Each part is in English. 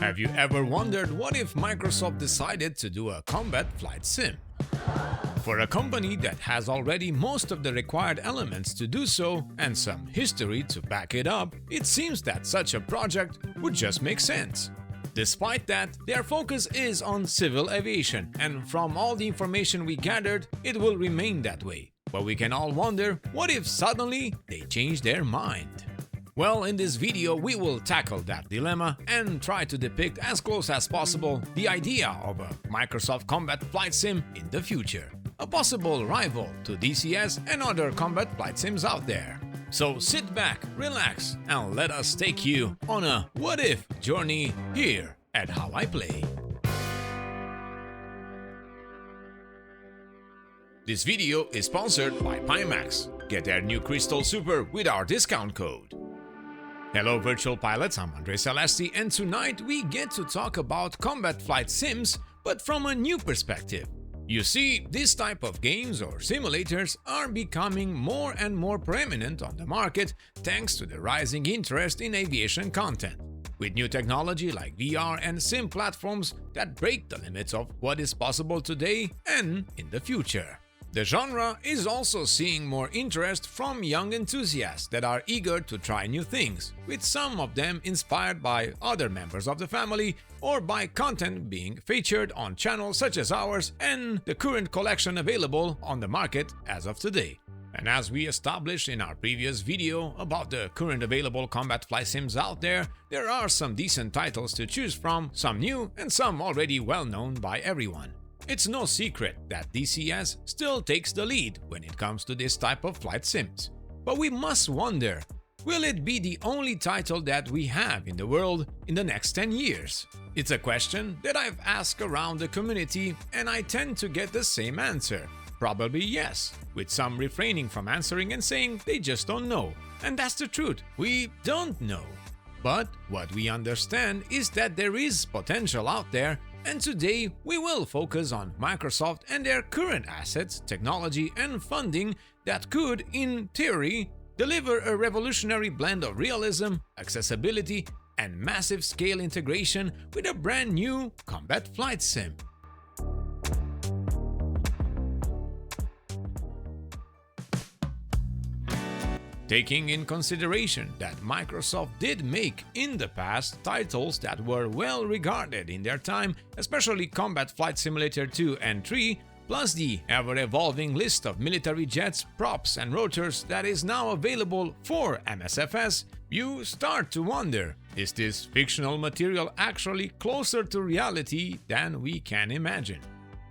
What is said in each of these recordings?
Have you ever wondered what if Microsoft decided to do a combat flight sim? For a company that has already most of the required elements to do so and some history to back it up, it seems that such a project would just make sense. Despite that, their focus is on civil aviation, and from all the information we gathered, it will remain that way. But we can all wonder, what if suddenly they change their mind? Well, in this video we will tackle that dilemma and try to depict as close as possible the idea of a Microsoft Combat Flight Sim in the future, a possible rival to DCS and other combat flight sims out there. So sit back, relax, and let us take you on a what-if journey here at How I Play. This video is sponsored by Pimax. Get their new Crystal Super with our discount code. Hello virtual pilots, I'm Andre Celesti, and tonight we get to talk about combat flight sims, but from a new perspective. You see, this type of games or simulators are becoming more and more prominent on the market thanks to the rising interest in aviation content, with new technology like VR and sim platforms that break the limits of what is possible today and in the future. The genre is also seeing more interest from young enthusiasts that are eager to try new things, with some of them inspired by other members of the family or by content being featured on channels such as ours and the current collection available on the market as of today. And as we established in our previous video about the current available combat flight sims out there, there are some decent titles to choose from, some new and some already well known by everyone. It's no secret that DCS still takes the lead when it comes to this type of flight sims. But we must wonder, will it be the only title that we have in the world in the next 10 years? It's a question that I've asked around the community and I tend to get the same answer. Probably yes, with some refraining from answering and saying they just don't know. And that's the truth, we don't know. But what we understand is that there is potential out there, and today we will focus on Microsoft and their current assets, technology and funding that could, in theory, deliver a revolutionary blend of realism, accessibility and massive scale integration with a brand new combat flight sim. Taking in consideration that Microsoft did make in the past titles that were well regarded in their time, especially Combat Flight Simulator 2 and 3, plus the ever-evolving list of military jets, props and rotors that is now available for MSFS, you start to wonder, is this fictional material actually closer to reality than we can imagine?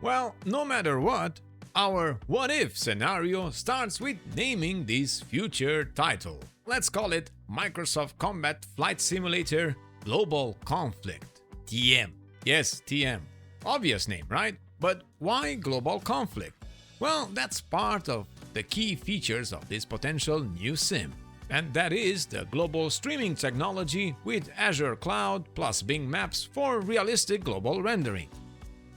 Well, no matter what, our what-if scenario starts with naming this future title. Let's call it Microsoft Combat Flight Simulator Global Conflict. TM. Yes, TM. Obvious name, right? But why Global Conflict? Well, that's part of the key features of this potential new sim. And that is the global streaming technology with Azure Cloud plus Bing Maps for realistic global rendering.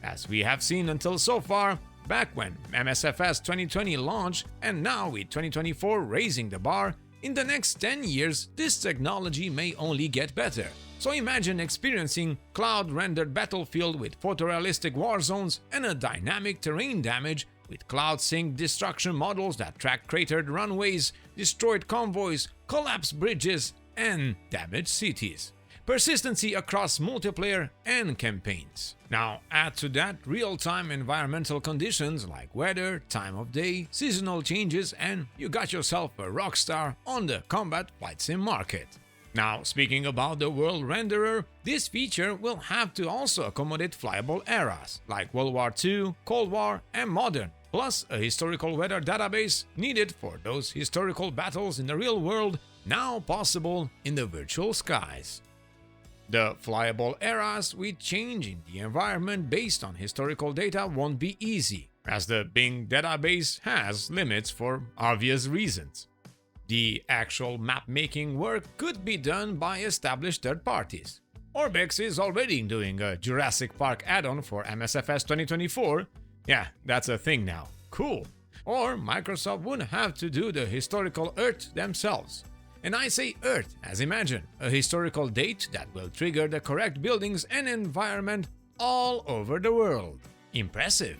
As we have seen until so far, back when MSFS 2020 launched and now with 2024 raising the bar, in the next 10 years this technology may only get better. So imagine experiencing cloud-rendered battlefield with photorealistic war zones and a dynamic terrain damage with cloud-synced destruction models that track cratered runways, destroyed convoys, collapsed bridges and damaged cities. Persistency across multiplayer and campaigns. Now add to that real-time environmental conditions like weather, time of day, seasonal changes, and you got yourself a rock star on the combat flight sim market. Now speaking about the world renderer, this feature will have to also accommodate flyable eras like World War II, Cold War and modern, plus a historical weather database needed for those historical battles in the real world, now possible in the virtual skies. The flyable eras with change in the environment based on historical data won't be easy, as the Bing database has limits for obvious reasons. The actual map-making work could be done by established third parties. Orbex is already doing a Jurassic Park add-on for MSFS 2024. Yeah, that's a thing now. Cool. Or Microsoft wouldn't have to do the historical Earth themselves. And I say Earth, as imagine, a historical date that will trigger the correct buildings and environment all over the world. Impressive!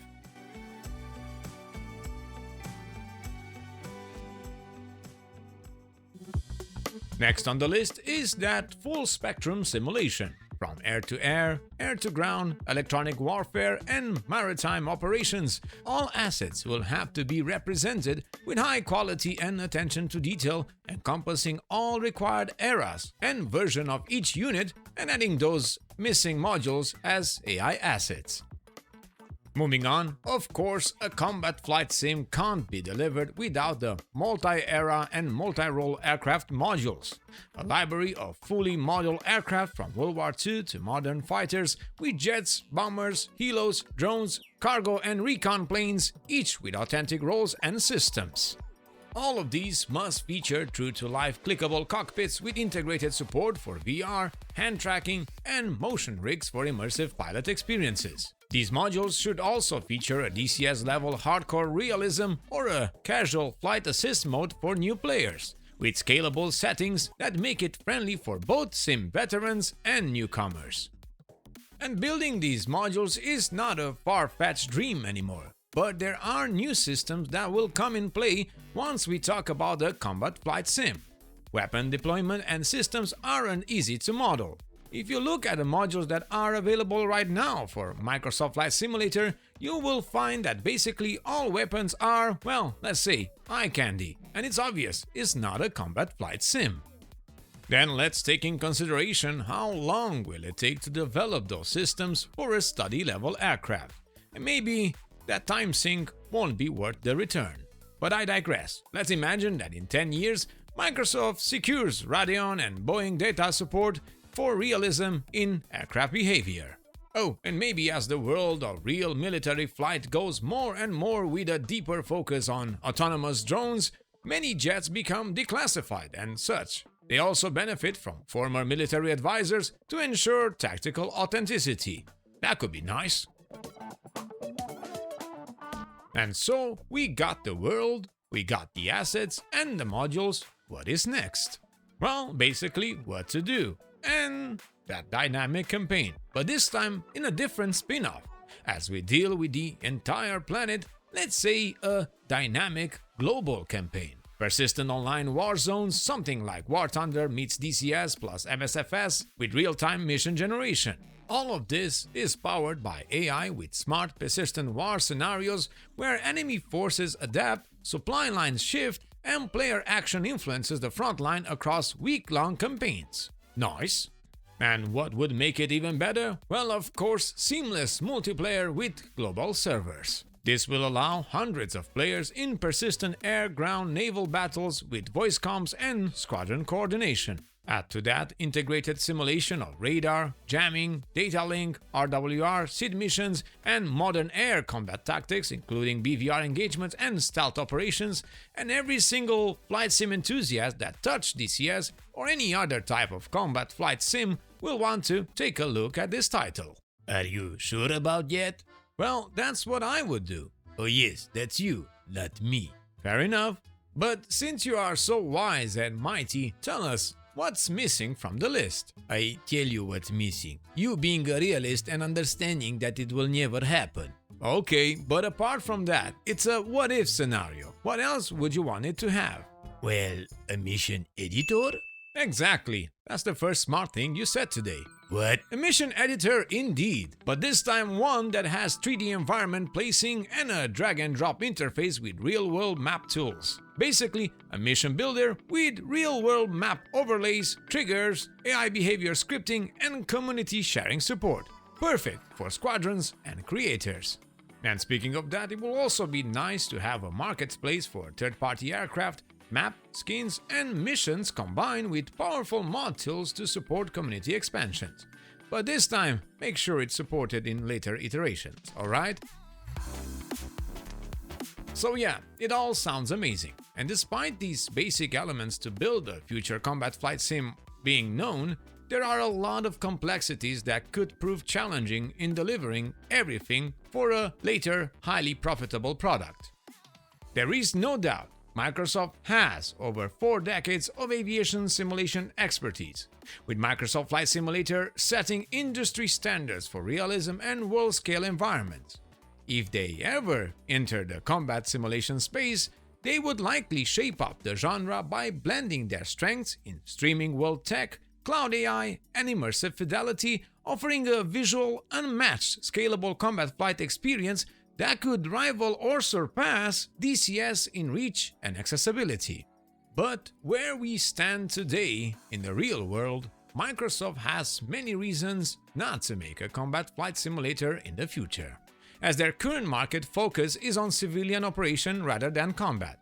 Next on the list is that full spectrum simulation. From air-to-air, air-to-ground, electronic warfare, and maritime operations, all assets will have to be represented with high quality and attention to detail, encompassing all required eras and version of each unit and adding those missing modules as AI assets. Moving on, of course, a combat flight sim can't be delivered without the multi-era and multi-role aircraft modules. A library of fully model aircraft from World War II to modern fighters with jets, bombers, helos, drones, cargo and recon planes, each with authentic roles and systems. All of these must feature true-to-life clickable cockpits with integrated support for VR, hand tracking, and motion rigs for immersive pilot experiences. These modules should also feature a DCS-level hardcore realism or a casual flight assist mode for new players, with scalable settings that make it friendly for both sim veterans and newcomers. And building these modules is not a far-fetched dream anymore. But there are new systems that will come in play once we talk about the combat flight sim. Weapon deployment and systems aren't easy to model. If you look at the modules that are available right now for Microsoft Flight Simulator, you will find that basically all weapons are, well, let's say, eye candy, and it's obvious it's not a combat flight sim. Then let's take in consideration how long will it take to develop those systems for a study-level aircraft, and maybe that time sink won't be worth the return. But I digress. Let's imagine that in 10 years, Microsoft secures Radeon and Boeing data support for realism in aircraft behavior. Oh, and maybe as the world of real military flight goes more and more with a deeper focus on autonomous drones, many jets become declassified and such. They also benefit from former military advisors to ensure tactical authenticity. That could be nice. And so, we got the world, we got the assets and the modules. What is next? Well, basically what to do. And that dynamic campaign, but this time in a different spin-off. As we deal with the entire planet, let's say a dynamic global campaign. Persistent online war zones, something like War Thunder meets DCS plus MSFS with real-time mission generation. All of this is powered by AI with smart persistent war scenarios where enemy forces adapt, supply lines shift, and player action influences the front line across week-long campaigns. Nice! And what would make it even better? Well, of course, seamless multiplayer with global servers. This will allow hundreds of players in persistent air, ground, naval battles with voice comms and squadron coordination. Add to that integrated simulation of radar, jamming, data link, RWR, SID missions, and modern air combat tactics including BVR engagements and stealth operations, and every single flight sim enthusiast that touched DCS or any other type of combat flight sim will want to take a look at this title. Are you sure about that? Well, that's what I would do. Oh yes, that's you, not me. Fair enough. But since you are so wise and mighty, tell us, what's missing from the list? I tell you what's missing. You being a realist and understanding that it will never happen. Okay, but apart from that, it's a what-if scenario. What else would you want it to have? Well, a mission editor? Exactly. That's the first smart thing you said today. What? A mission editor indeed, but this time one that has 3D environment placing and a drag-and-drop interface with real-world map tools. Basically, a mission builder with real-world map overlays, triggers, AI behavior scripting, and community sharing support. Perfect for squadrons and creators. And speaking of that, it will also be nice to have a marketplace for third-party aircraft, map, skins, and missions combined with powerful mod tools to support community expansions. But this time, make sure it's supported in later iterations, alright? So yeah, it all sounds amazing. And despite these basic elements to build a future combat flight sim being known, there are a lot of complexities that could prove challenging in delivering everything for a later, highly profitable product. There is no doubt Microsoft has over 4 decades of aviation simulation expertise, with Microsoft Flight Simulator setting industry standards for realism and world-scale environments. If they ever enter the combat simulation space, they would likely shape up the genre by blending their strengths in streaming world tech, cloud AI, and immersive fidelity, offering a visual, unmatched, scalable combat flight experience that could rival or surpass DCS in reach and accessibility. But where we stand today in the real world, Microsoft has many reasons not to make a combat flight simulator in the future, as their current market focus is on civilian operation rather than combat.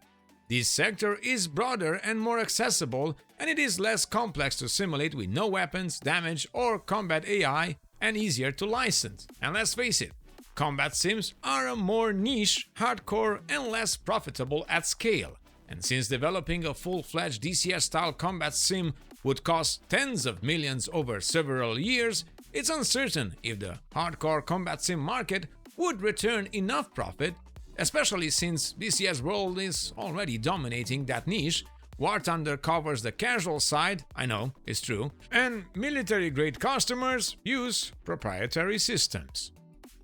This sector is broader and more accessible, and it is less complex to simulate with no weapons, damage, or combat AI, and easier to license. And let's face it, combat sims are a more niche, hardcore, and less profitable at scale. And since developing a full-fledged DCS-style combat sim would cost tens of millions over several years, it's uncertain if the hardcore combat sim market would return enough profit, especially since DCS World is already dominating that niche. War Thunder covers the casual side, I know, it's true, and military-grade customers use proprietary systems.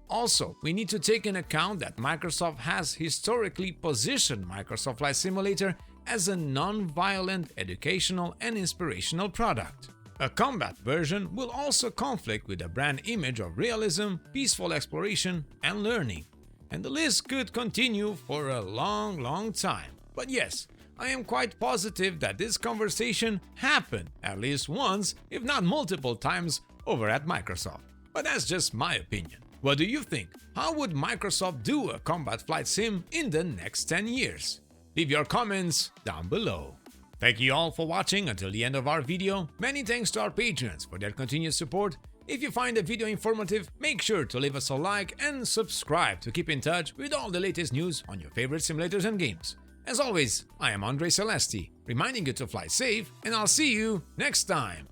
Also, we need to take into account that Microsoft has historically positioned Microsoft Flight Simulator as a non-violent, educational, and inspirational product. A combat version will also conflict with the brand image of realism, peaceful exploration, and learning. And the list could continue for a long time. But yes, I am quite positive that this conversation happened at least once, if not multiple times, over at Microsoft. But that's just my opinion. What do you think? How would Microsoft do a combat flight sim in the next 10 years? Leave your comments down below. Thank you all for watching until the end of our video. Many thanks to our patrons for their continued support. If you find the video informative, make sure to leave us a like and subscribe to keep in touch with all the latest news on your favorite simulators and games. As always, I am Andre Celesti, reminding you to fly safe, and I'll see you next time.